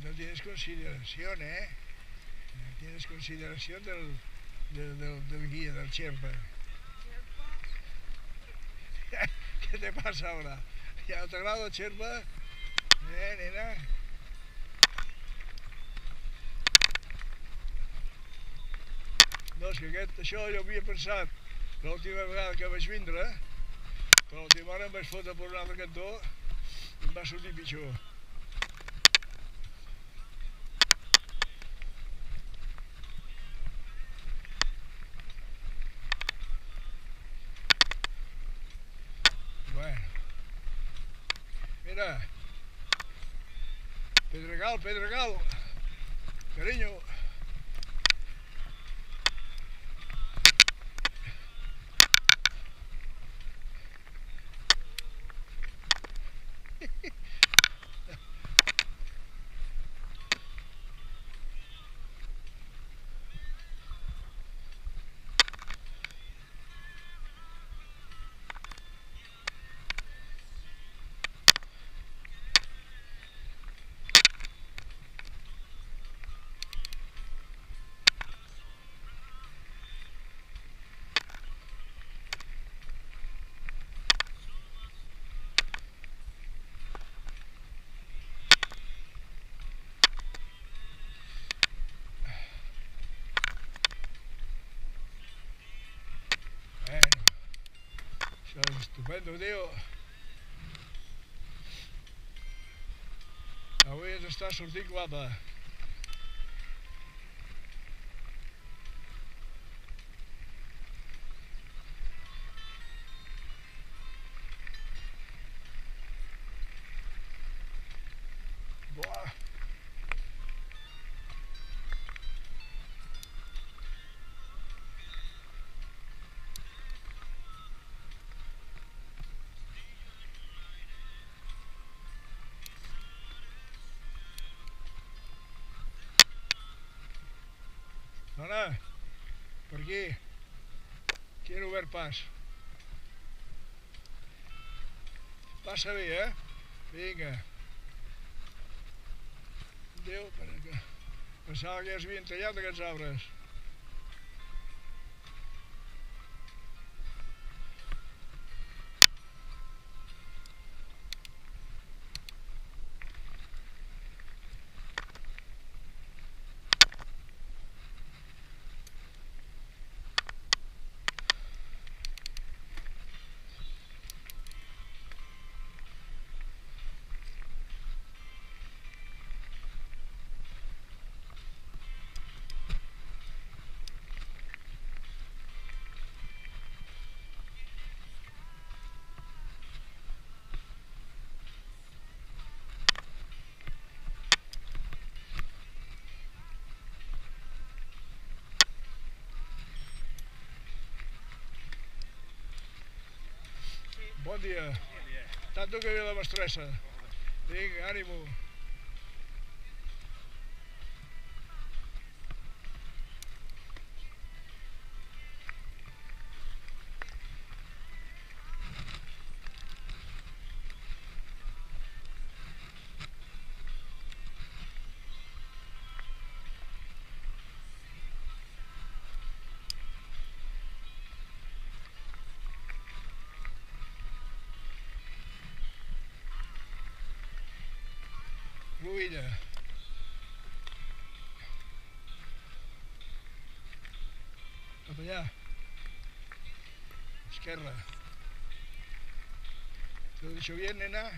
no tienes consideración, ¿eh? No tienes consideración del guía, del Sherpa. ¿Qué te pasa ahora? ¿Ya no te agrada el Sherpa? Nena? No, és que això jo havia pensat l'última vegada que vaig vindre, però l'última hora em vaig fotre per un altre cantó i em va sortir pitjor. Bueno. Mira. Pedregal. Cariño. Això és estupendo, tio. Avui ens està sortint guapa. Buah. Dona, per aquí. Aquí han obert pas. Passa bé, eh? Vinga. Déu, pensava que ja s'havien tallat aquests arbres. Bon dia. Tanto que ve la mestressa. Vinga, ànimo. Ruïna. Cap allà. Esquerra. ¿Te lo he dicho bien, nena?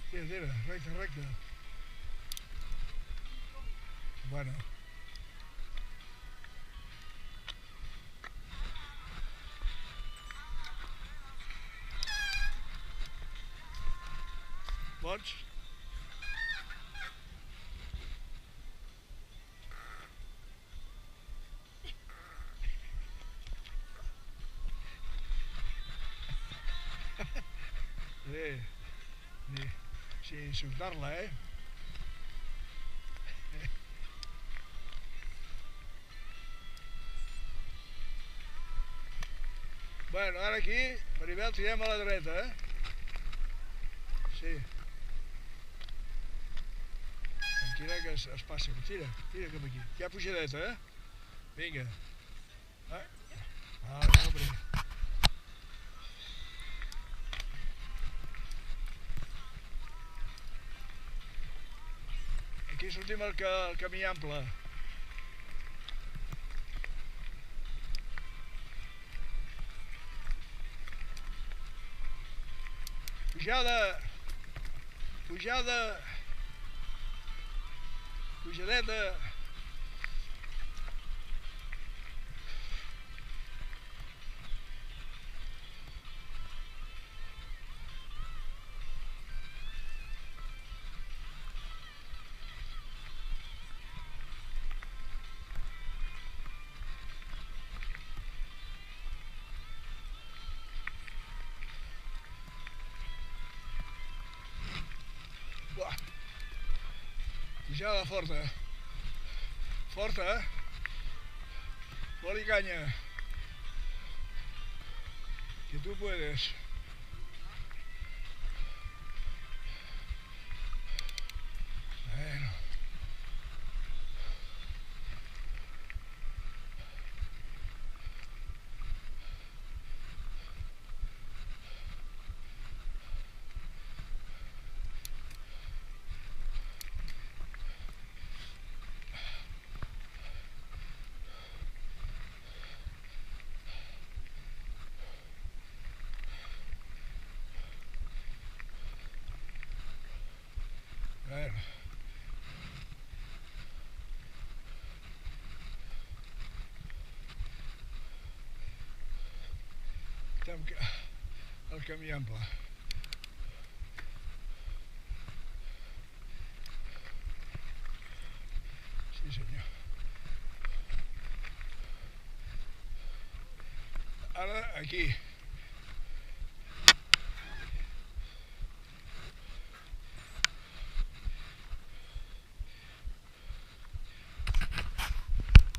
Tira, recta. Bueno. Pots? Sin insultarla, ¿eh? Bueno, ara aquí, Maribel, tirem a la dreta, Sí. Tranquil·la que es passa. Tira cap aquí. Hi ha pujadeta, Vinga. Hombre. Aquí sortim el camí ample. Pujadeta. Pujada forta. Forta, Poli caña. Que tú puedes. Bueno. Bueno. Estem al camí ample. Sí, senyor. Ara, aquí.